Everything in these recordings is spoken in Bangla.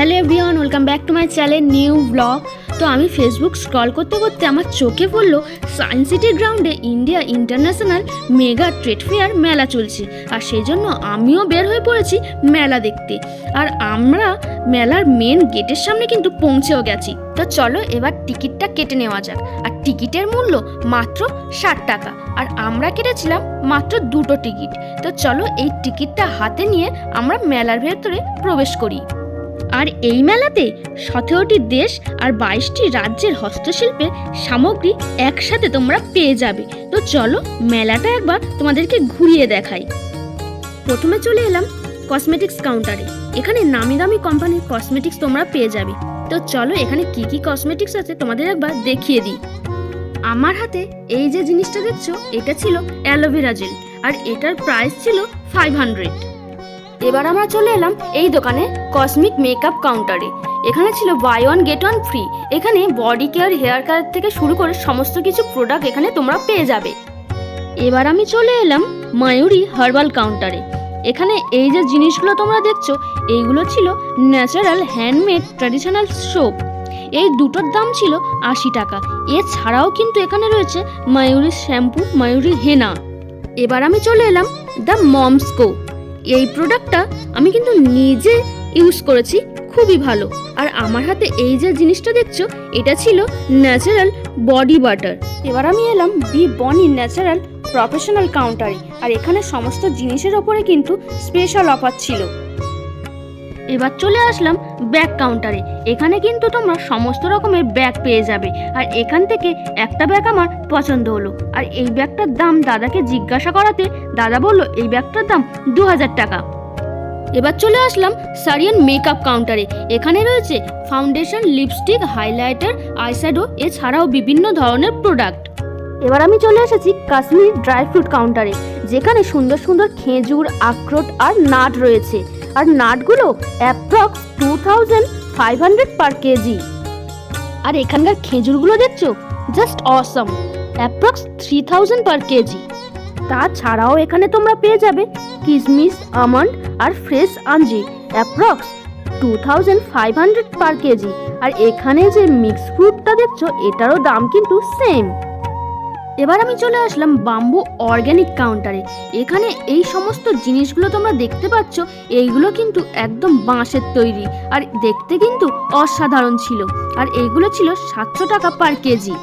Hello everyone, welcome back to my channel new blog. তো আমি ফেসবুক স্ক্রল করতে করতে আমার চোখে পড়লো সায়েন্স সিটি গ্রাউন্ডে India international mega trade fair মেলা চলছে, আর সেই জন্য আমিও বের হয়ে পড়েছি মেলা দেখতে। আর আমরা মেলার মেন গেটের সামনে কিন্তু পৌঁছেও গেছি। তো চলো এবার টিকিটটা কেটে নেওয়া যাক। আর টিকিটের মূল্য মাত্র 60 টাকা, আর আমরা কেটেছিলাম মাত্র 2টো টিকিট। তো চলো এই টিকিটটা হাতে নিয়ে আমরা মেলার ভেতরে প্রবেশ করি। আর এই মেলাতে 17টি দেশ আর 22টি রাজ্যের হস্তশিল্পের সামগ্রী একসাথে তোমরা পেয়ে যাবে। তো চলো মেলাটা একবার তোমাদেরকে ঘুরিয়ে দেখাই। প্রথমে চলে এলাম কসমেটিক্স কাউন্টারে। এখানে নামি দামি কোম্পানির কসমেটিক্স তোমরা পেয়ে যাবে। তো চলো এখানে কি কি কসমেটিক্স আছে তোমাদের একবার দেখিয়ে দিই। আমার হাতে এই যে জিনিসটা দেখছো, এটা ছিল অ্যালোভেরা জেল, আর এটার প্রাইস ছিল 500। এবার আমরা চলে এলাম এই দোকানে কসমিক মেকআপ কাউন্টারে। এখানে ছিল buy one get one free. এখানে বডি কেয়ার, হেয়ার কেয়ার থেকে শুরু করে সমস্ত কিছু প্রোডাক্ট এখানে তোমরা পেয়ে যাবে। এবার আমি চলে এলাম ময়ূরী হার্বাল কাউন্টারে। এখানে এই যে জিনিসগুলো তোমরা দেখছো, এইগুলো ছিল ন্যাচারাল হ্যান্ডমেড ট্র্যাডিশনাল সোপ। এই দুটোর দাম ছিল 80 টাকা। এছাড়াও কিন্তু এখানে রয়েছে ময়ূরী শ্যাম্পু, ময়ূরী হেনা। এবার আমি চলে এলাম দ্য মমসকো। এই প্রোডাক্টটা আমি কিন্তু নিজে ইউজ করেছি, খুবই ভালো। আর আমার হাতে এই যে জিনিসটা দেখছো, এটা ছিল ন্যাচারাল বডি বাটার। এবার আমি এলাম বি বনি ন্যাচারাল প্রফেশনাল কাউন্টারে, আর এখানে সমস্ত জিনিসের ওপরে কিন্তু স্পেশাল অফার ছিল। এবার চলে আসলাম ব্যাগ কাউন্টারে। এখানে কিন্তু তোমরা সমস্ত রকমের ব্যাগ পেয়ে যাবে। আর এখান থেকে একটা ব্যাগ আমার পছন্দ হলো, আর এই ব্যাগটার দাম দাদাকে জিজ্ঞাসা করাতে দাদা বললো এই ব্যাগটার দাম 2000 টাকা। এবার চলে আসলাম সারিয়ান মেকআপ কাউন্টারে। এখানে রয়েছে ফাউন্ডেশন, লিপস্টিক, হাইলাইটার, আইশ্যাডো, এছাড়াও বিভিন্ন ধরনের প্রোডাক্ট। এবার আমি চলে এসেছি কাশ্মীর ড্রাই ফ্রুট কাউন্টারে, যেখানে সুন্দর সুন্দর খেজুর, আখরোট আর নাট রয়েছে। আর নাটগুলো অ্যাপ্রক্স 2500 পার কেজি। আর এখানকার খেজুরগুলো দেখছো, জাস্ট অসম, অ্যাপ্রক্স 3000 পার কেজি। তাছাড়াও এখানে তোমরা পেয়ে যাবে কিশমিশ, আমন্ড আর ফ্রেশ আঞ্জির, অ্যাপ্রক্স 2500 পার কেজি। আর এখানে যে মিক্স ফ্রুটটা দেখছো, এটারও দাম কিন্তু সেম। এবার আমি চলে আসলাম বাম্বু অর্গ্যানিক কাউন্টারে। এখানে এই সমস্ত জিনিসগুলো তোমরা দেখতে পাচ্ছ, এইগুলো কিন্তু একদম বাঁশের তৈরি, আর দেখতে কিন্তু অসাধারণ ছিল। আর এইগুলো ছিল 700 টাকা পার কেজি।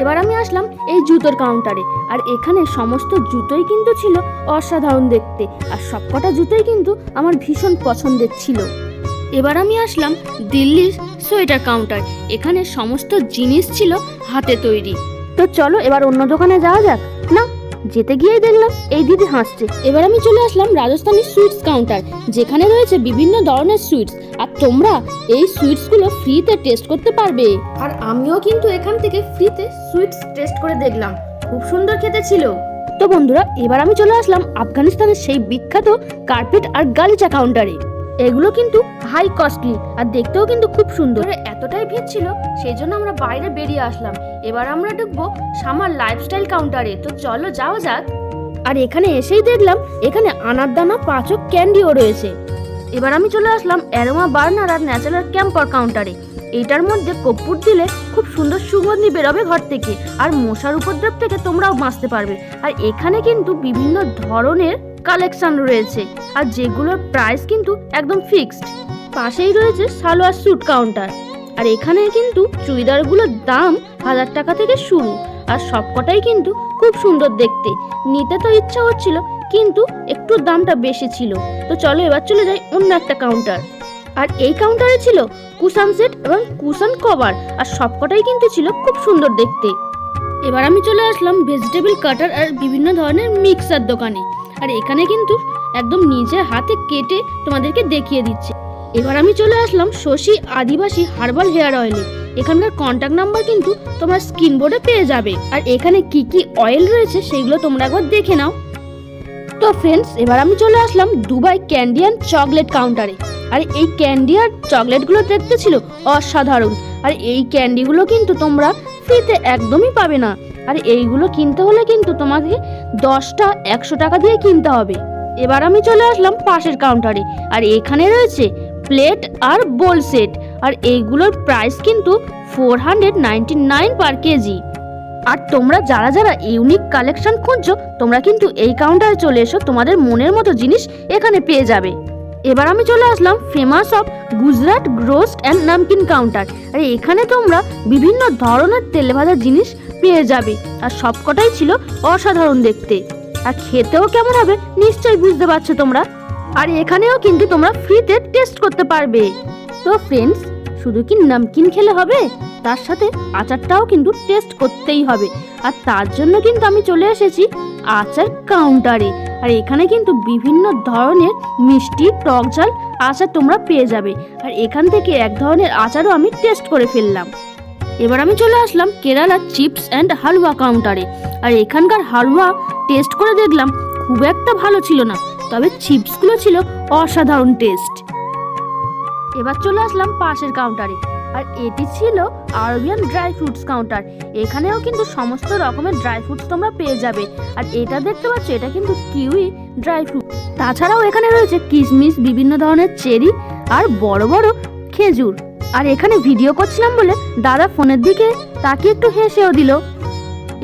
এবার আমি আসলাম এই জুতোর কাউন্টারে, আর এখানে সমস্ত জুতোই কিন্তু ছিল অসাধারণ দেখতে, আর সবকটা জুতোই কিন্তু আমার ভীষণ পছন্দের ছিল। এবার আমি আসলাম দিল্লির সোয়েটার কাউন্টার। এখানে সমস্ত জিনিস ছিল হাতে তৈরি। তো চলো এবার অন্য দোকানে যাওয়া যাক। না, যেতে গিয়েই দেখলাম এই দিদি হাসছে। এবার আমি চলে আসলাম রাজস্থানি সুইটস কাউন্টার, যেখানে রয়েছে বিভিন্ন ধরনের সুইটস, আর তোমরা এই সুইটসগুলো ফ্রিতে টেস্ট করতে পারবে। আর আমিও কিন্তু এখান থেকে ফ্রিতে সুইটস টেস্ট করে দেখলাম, খুব সুন্দর খেতে ছিল। তো বন্ধুরা, এবার আমি চলে আসলাম আফগানিস্তানের সেই বিখ্যাত কার্পেট আর গালিচা কাউন্টারে। এগুলো কিন্তু হাই কস্টলি, আর দেখতেও কিন্তু খুব সুন্দর। এতটাই ভিড় ছিল, সেই জন্য আমরা বাইরে বেরিয়ে আসলাম। এবার আমরা ঢুকবো সামার লাইফস্টাইল কাউন্টারে। তো চলো যাওয়া যাক। আর এখানে এসেই দেখলাম এখানে আনারদানা, পাচক, ক্যান্ডিও রয়েছে। এবার আমি চলে আসলাম অ্যারোমা বার্নার আর ন্যাচারাল ক্যাম্পার কাউন্টারে। এইটার মধ্যে কর্পূর দিলে খুব সুন্দর সুগন্ধি বেরোবে ঘর থেকে, আর মশার উপদ্রব থেকে তোমরাও বাঁচতে পারবে। আর এখানে কিন্তু বিভিন্ন ধরনের কালেকশন রয়েছে, আর যেগুলোর প্রাইস কিন্তু একদম ফিক্সড। পাশেই রয়েছে সালোয়ার স্যুট কাউন্টার, আর এখানে কিন্তু চুড়িদারগুলোর দাম 1000 টাকা থেকে শুরু, আর সবকটাই কিন্তু খুব সুন্দর দেখতে। নিতে তো ইচ্ছা হচ্ছিল, কিন্তু একটু দামটা বেশি ছিল। তো চলো এবার চলে যাই অন্য একটা কাউন্টার। আর এই কাউন্টারে ছিল কুশন সেট এবং কুশন কভার, আর সবকটাই কিন্তু ছিল খুব সুন্দর দেখতে। এবার আমি চলে আসলাম ভেজিটেবল কাটার আর বিভিন্ন ধরনের মিক্সার দোকানে, আর এখানে কিন্তু একদম নিজে হাতে কেটে তোমাদেরকে দেখিয়ে দিচ্ছে। এবার আমি চলে আসলাম শশী আদিবাসী হার্বাল হেয়ার অয়েলে। এখানকার কন্ট্যাক্ট নাম্বার কিন্তু তোমরা স্ক্রিন বোর্ডে পেয়ে যাবে। আর এখানে কি কি অয়েল রয়েছে সেগুলো তোমরা একবার দেখে নাও। তো ফ্রেন্ডস, এবার আমি চলে আসলাম দুবাই ক্যান্ডি অ্যান্ড চকলেট কাউন্টারে। আর এই ক্যান্ডি আর চকলেটগুলো দেখতে ছিল অসাধারণ, আর এই ক্যান্ডিগুলো কিন্তু তোমরা ফ্রিতে একদমই পাবে না। আর এইগুলো কিনতে হলে কিন্তু তোমাকে 10টা 100 টাকা দিয়ে কিনতে হবে। এবার আমি চলে আসলাম পাশের কাউন্টারে, আর এখানে রয়েছে প্লেট আর বোল সেট। আর এইগুলোর প্রাইস কিন্তু 499 পার কেজি। আর তোমরা যারা যারা ইউনিক কালেকশন খুঁজছো তোমরা কিন্তু এই কাউন্টারে চলে এসো, তোমাদের মনের মতো জিনিস এখানে পেয়ে যাবে। এবার আমি চলে আসলাম famous of Gujarat roast and namkeen counter. আর এখানে তোমরা বিভিন্ন ধরনের তেলে ভাজা জিনিস পেয়ে যাবে, আর সবকটাই ছিল অসাধারণ দেখতে, আর খেতেও কেমন হবে নিশ্চয়ই বুঝতে পারছো তোমরা। আর এখানেও কিন্তু তোমরা ফ্রিতে টেস্ট করতে পারবে। তো ফ্রেন্ডস, শুধু কি নামকিন খেলে হবে, তার সাথে আচারটাও কিন্তু টেস্ট করতেই হবে। আর তার জন্য কিন্তু আমি চলে এসেছি আচার কাউন্টারে। আর এখানে কিন্তু বিভিন্ন ধরনের মিষ্টি, টক ঝাল আচার তোমরা পেয়ে যাবে। আর এখান থেকে এক ধরনের আচারও আমি টেস্ট করে ফেললাম। এবার আমি চলে আসলাম কেরালা চিপস অ্যান্ড হালুয়া কাউন্টারে। আর এখানকার হালুয়া টেস্ট করে দেখলাম খুব একটা ভালো ছিল না, তবে চিপসগুলো ছিল অসাধারণ টেস্ট। এবার চলে আসলাম পাশের কাউন্টারে, আর এটি ছিল আরবিয়ান ড্রাই ফ্রুটস কাউন্টার। এখানেও কিন্তু সমস্ত রকমের ড্রাই ফ্রুটস তোমরা পেয়ে যাবে। আর এটা দেখতে পাচ্ছ, এটা কিন্তু কিউই ড্রাই ফ্রুট। তাছাড়াও এখানে রয়েছে কিশমিশ, বিভিন্ন ধরনের চেরি আর বড় বড় খেজুর। আর এখানে ভিডিও করছিলাম বলে দাদা ফোনের দিকে তাকে একটু হেসেও দিল।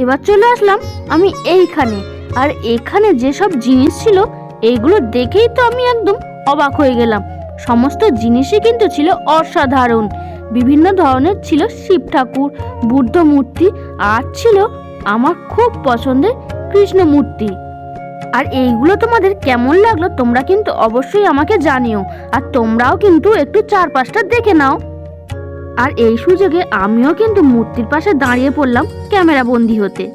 এবার চলে আসলাম আমি এইখানে, আর এখানে যেসব জিনিস ছিল এইগুলো দেখেই তো আমি একদম অবাক হয়ে গেলাম। সমস্ত জিনিসই কিন্তু ছিল অসাধারণ। বিভিন্ন ধরনের ছিল শিব ঠাকুর, বুদ্ধ মূর্তি, আর ছিল আমার খুব পছন্দের কৃষ্ণ মূর্তি। আর এইগুলো তোমাদের কেমন লাগলো তোমরা কিন্তু অবশ্যই আমাকে জানিও। আর তোমরাও কিন্তু একটু চারপাশটা দেখে নাও। আর এই সুযোগে আমিও কিন্তু মূর্তির পাশে দাঁড়িয়ে পড়লাম ক্যামেরা বন্দি হতে।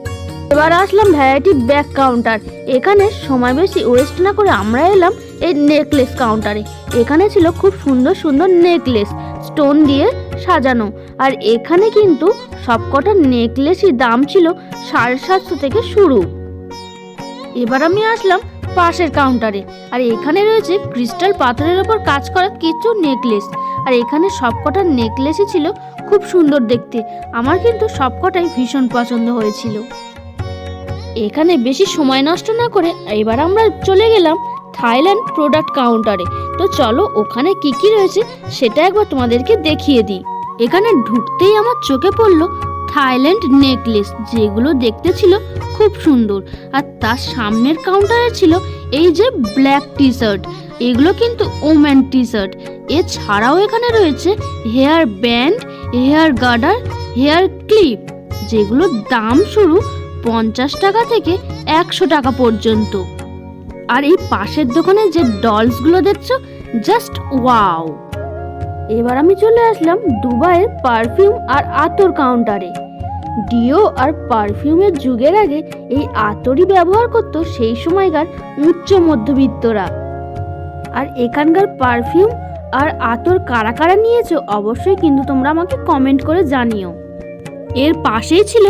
এবার আসলাম ভ্যারাইটি ব্যাগ কাউন্টার। এখানে সময় বেশি ওয়েস্ট না করে আমরা এলাম এই নেকলেস কাউন্টারে। এখানে ছিল খুব সুন্দর সুন্দর নেকলেস, স্টোন দিয়ে সাজানো। আর এখানে কিন্তু সবকটা নেকলেসই দাম ছিল 750 থেকে শুরু। এবার আমি আসলাম পাশের কাউন্টারে, আর এখানে রয়েছে ক্রিস্টাল পাথরের ওপর কাজ করা কিছু নেকলেস। আর এখানে সবকটা নেকলেসই ছিল খুব সুন্দর দেখতে। আমার কিন্তু সবকটাই ভীষণ পছন্দ হয়েছিল। এখানে বেশি সময় নষ্ট না করে এবার আমরা চলে গেলাম থাইল্যান্ড প্রোডাক্ট কাউন্টারে। তো চলো ওখানে কি কি রয়েছে সেটা একবার তোমাদেরকে দেখিয়ে দিই। এখানে ঢুকতেই আমার চোখে পড়লো থাইল্যান্ড নেকলেস, যেগুলো দেখতে ছিল খুব সুন্দর। আর তার সামনের কাউন্টারে ছিল এই যে ব্ল্যাক টি শার্ট, এগুলো কিন্তু ওমেন টি শার্ট। এছাড়াও এখানে রয়েছে হেয়ার ব্যান্ড, হেয়ার গার্ডার, হেয়ার ক্লিপ, যেগুলোর দাম শুরু 50 টাকা থেকে 100 টাকা পর্যন্ত। আর এই পাশের দোকানে যে ডলসগুলো দেখছো, জাস্ট ওয়াও। এবার আমি চলে আসলাম দুবাইয়ের পারফিউম আর আতর কাউন্টারে। ডিও আর পারফিউমের যুগের আগে এই আতরই ব্যবহার করতো সেই সময়কার উচ্চ মধ্যবিত্তরা। আর এখানকার পারফিউম আর আতর কারা কারা নিয়েছো অবশ্যই কিন্তু তোমরা আমাকে কমেন্ট করে জানিও। এর পাশেই ছিল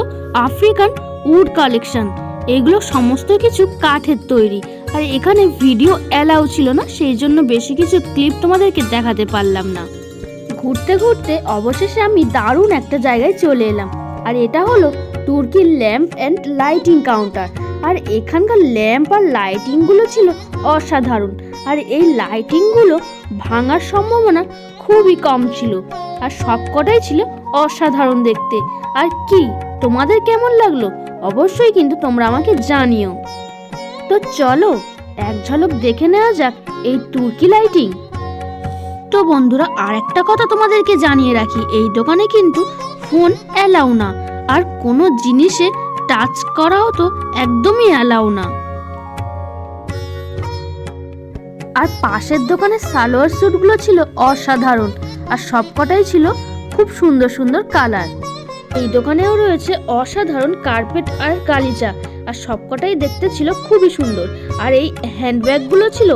আফ্রিকান উড কালেকশন। এগুলো সমস্ত কিছু কাঠের তৈরি। আর এখানে ভিডিও অ্যালাউ ছিল না, সেই জন্য বেশি কিছু ক্লিপ তোমাদেরকে দেখাতে পারলাম না। ঘুরতে ঘুরতে অবশেষে আমি দারুণ একটা জায়গায় চলে এলাম। আর এটা হলো তুর্কি ল্যাম্প অ্যান্ড লাইটিং কাউন্টার। আর এখানকার ল্যাম্প আর লাইটিংগুলো ছিল অসাধারণ। আর এই লাইটিংগুলো ভাঙার সম্ভাবনা খুবই কম ছিল। আর সবকটাই ছিল অসাধারণ দেখতে। আর কি তোমাদের কেমন লাগলো অবশ্যই কিন্তু তোমরা আমাকে জানিও। তো চলো এক ঝলক দেখে নেওয়া যাক এই তুর্কি লাইটিং। তো বন্ধুরা, আর একটা কথা তোমাদেরকে জানিয়ে রাখি, এই দোকানে কিন্তু ফোন অ্যালাউ না, আর কোনো জিনিসে টাচ করাও তো একদমই অ্যালাউ না। আর পাশের দোকানে সালোয়ার স্যুটগুলো ছিল অসাধারণ, আর সবকটাই ছিল খুব সুন্দর সুন্দর কালার। এই দোকানেও রয়েছে অসাধারণ কার্পেট আর গালিচা, আর সবকটাই দেখতে ছিল খুবই সুন্দর। আর এই হ্যান্ডব্যাগগুলো ছিল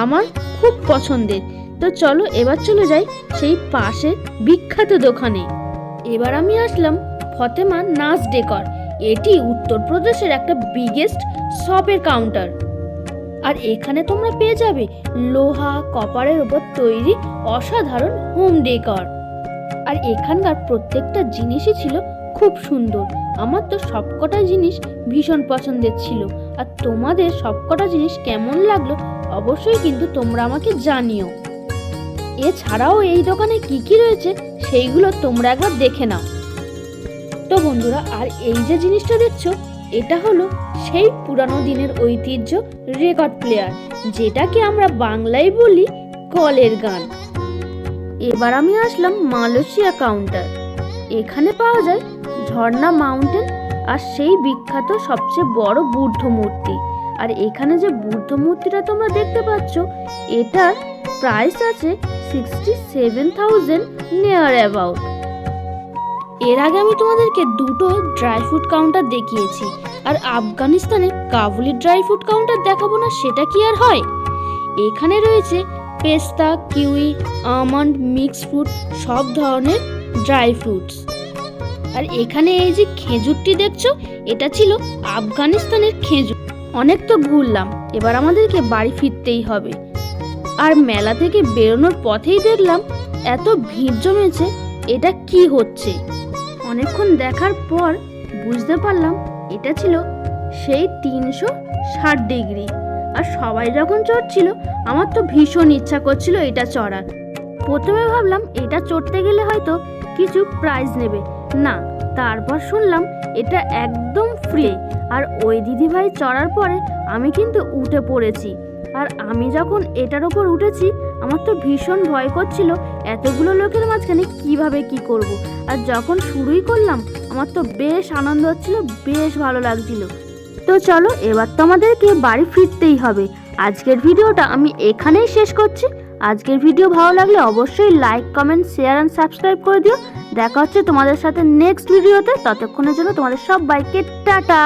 আমার খুব পছন্দের। তো চলো এবার চলে যাই সেই পাশে বিখ্যাত দোকানে। এবার আমি আসলাম ফতেমা নাজ ডেকর। এটি উত্তরপ্রদেশের একটা বিগেস্ট শপের কাউন্টার। আর এখানে তোমরা পেয়ে যাবে লোহা, কপারের উপর তৈরি অসাধারণ হোম ডেকর। আর এখানকার প্রত্যেকটা জিনিসই ছিল খুব সুন্দর। আমার তো সবকটা জিনিস ভীষণ পছন্দের ছিল। আর তোমাদের সবকটা জিনিস কেমন লাগলো অবশ্যই কিন্তু তোমরা আমাকে জানিও। এছাড়াও এই দোকানে কি কি রয়েছে সেইগুলো তোমরা একবার দেখে নাও। তো বন্ধুরা, আর এই যে জিনিসটা দেখছো, এটা হলো সেই পুরানো দিনের ঐতিহ্য রেকর্ড প্লেয়ার, যেটাকে আমরা বাংলায় বলি কলের গান। এবার আমি আসলাম মালয়েশিয়া কাউন্টার। এখানে পাওয়া যায় ঝর্ণা মাউন্টেন আর সেই বিখ্যাত সবচেয়ে বড় বুদ্ধ মূর্তি। আর এখানে যে বুদ্ধ মূর্তিটা তোমরা দেখতে পাচ্ছ, এটার প্রাইস আছে 67,000 নিয়ার অ্যাবাউট। এর আগে আমি তোমাদেরকে দুটো ড্রাই ফ্রুট কাউন্টার দেখিয়েছি, আর আফগানিস্তানের কাবুলি ড্রাই ফ্রুট কাউন্টার দেখাবো না সেটা কি আর হয়। এখানে রয়েছে পেস্তা, কিউই, আমন্ড, মিক্স ফ্রুট, সব ধরনের ড্রাই ফ্রুটস। আর এখানে এই যে খেজুরটি দেখছো, এটা ছিল আফগানিস্তানের খেজুর। অনেক তো ঘুরলাম, এবার আমাদেরকে বাড়ি ফিরতেই হবে। আর মেলা থেকে বেরোনোর পথেই দেখলাম এত ভিড় জমেছে, এটা কি হচ্ছে। অনেকক্ষণ দেখার পর বুঝতে পারলাম এটা ছিল সেই 360 ডিগ্রি। আর সবাই যখন চড়ছিল, আমার তো ভীষণ ইচ্ছা করছিল এটা চড়ার। প্রথমে ভাবলাম এটা চড়তে গেলে হয়তো কিছু প্রাইজ নেবে, না, তারপর শুনলাম এটা একদম ফ্রি। আর ওই দিদিভাই চড়ার পরে আমি কিন্তু উঠে পড়েছি। আর আমি যখন এটার ওপর উঠেছি, আমার তো ভীষণ ভয় করছিল এতগুলো লোকের মাঝখানে কিভাবে কি করব। আর যখন শুরুই করলাম, আমার তো বেশ আনন্দ হচ্ছিল, বেশ ভালো লাগছিল। তো চলো, এবার তো আমাদেরকে বাড়ি ফিরতেই হবে। আজকের ভিডিওটা আমি এখানেই শেষ করছি। আজকের ভিডিও ভালো লাগলে অবশ্যই like, comment, share and subscribe করে দিও। দেখা হচ্ছে তোমাদের সাথে নেক্সট ভিডিওতে। ততক্ষণের জন্য তোমাদের সবাইকে টাটা।